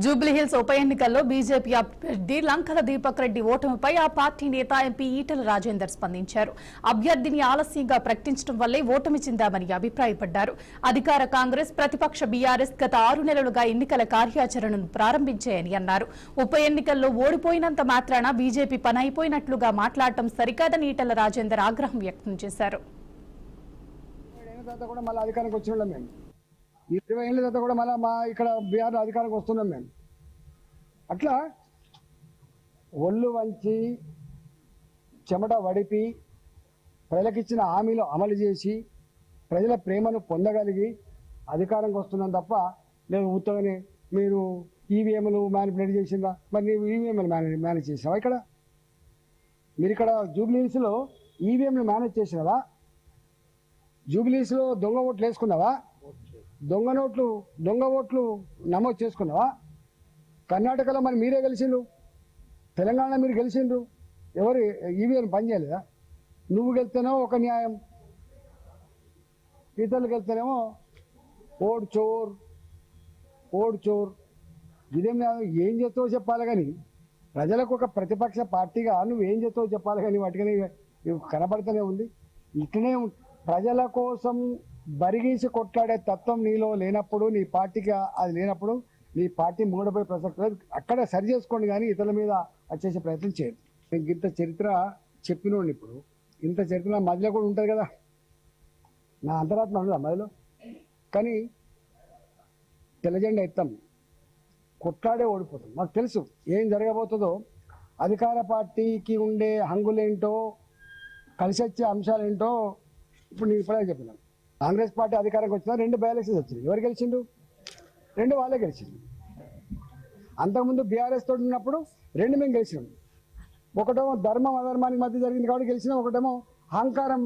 జూబ్లీహిల్స్ ఉప ఎన్నికల్లో బీజేపీ అభ్యర్థి లంకల దీపక్ రెడ్డి ఓటమిపై ఆ పార్టీ నేత ఎంపీ ఈటెల రాజేందర్ స్పందించారు. అభ్యర్థిని ఆలస్యంగా ప్రకటించడం వల్లే ఓటమి చెందామని అభిప్రాయపడ్డారు. అధికార కాంగ్రెస్, ప్రతిపక్ష బీఆర్ఎస్ గత 6 నెలలుగా ఎన్నికల కార్యాచరణను ప్రారంభించాయని అన్నారు. ఉప ఎన్నికల్లో ఓడిపోయినంత మాత్రాన బీజేపీ పని అయిపోయినట్లుగా మాట్లాడటం సరికాదని ఈటెల రాజేందర్ ఆగ్రహం వ్యక్తం చేశారు. 20 ఏళ్ళ తర్వాత కూడా మళ్ళీ మా ఇక్కడ బీహార్ అధికారంకి వస్తున్నాం. మేము అట్లా ఒళ్ళు వంచి చెమట వడిపి ప్రజలకిచ్చిన హామీలు అమలు చేసి ప్రజల ప్రేమను పొందగలిగి అధికారంకి వస్తున్నాం తప్ప లేదు ఉత్తగానే మీరు ఈవీఎంలు మ్యానిపులేట్ చేసిందా? మరి నీవు ఈవీఎంలు మేనేజ్ చేసినావా? మీరు ఇక్కడ జూబ్లీహిల్స్లో ఈవీఎంలు మేనేజ్ చేసినావా? జూబ్లీహిల్స్లో దొంగ ఓట్లు వేసుకున్నావా? దొంగ ఓట్లు నమోదు చేసుకున్నావా? కర్ణాటకలో మరి మీరే గెలిచిండ్రు, తెలంగాణ మీరు గెలిచిండ్రు, ఎవరు ఈవీఎం పనిచేయలేదా? నువ్వు గెలిస్తేనేమో ఒక న్యాయం, ఇతరులు గెలిస్తేనేమో ఓడ్ చోర్. ఇదేం ఏం చేస్తావో చెప్పాలి కానీ ప్రజలకు ఒక ప్రతిపక్ష పార్టీగా నువ్వేం చేస్తావో చెప్పాలి కానీ వాటికనే కనబడుతూనే ఉంది. ఇట్లనే ప్రజల కోసం బరిగీసి కొట్లాడే తత్వం నీలో లేనప్పుడు, నీ పార్టీకి అది లేనప్పుడు నీ పార్టీ మూడపోయే ప్రసక్తి లేదు. అక్కడ సరి చేసుకోండి కానీ ఇతరుల మీద వచ్చేసే ప్రయత్నం చేయదు. నేను ఇంత చరిత్ర చెప్పినోండి, ఇప్పుడు ఇంత చరిత్ర మధ్యలో కూడా ఉంటుంది కదా, నా అంతరాత్మ ఉండదా మధ్యలో? కానీ తెల్లజెండా ఎత్తాం, కొట్లాడే ఓడిపోతాం. మాకు తెలుసు ఏం జరగబోతుందో. అధికార పార్టీకి ఉండే హంగులేంటో, కలిసి వచ్చే అంశాలేంటో ఇప్పుడు నేను ఇప్పుడే చెప్పినాను. కాంగ్రెస్ పార్టీ అధికారంకి వచ్చినా 2 బై ఎలక్షన్స్ వచ్చినాయి. ఎవరు గెలిచిండు? 2 వాళ్ళే గెలిచిండు. అంతకుముందు బీఆర్ఎస్ తోటి ఉన్నప్పుడు 2 మేము గెలిచినాం. ఒకటేమో ధర్మం అధర్మానికి మధ్య జరిగింది కాబట్టి గెలిచినాం, ఒకటేమో అహంకారం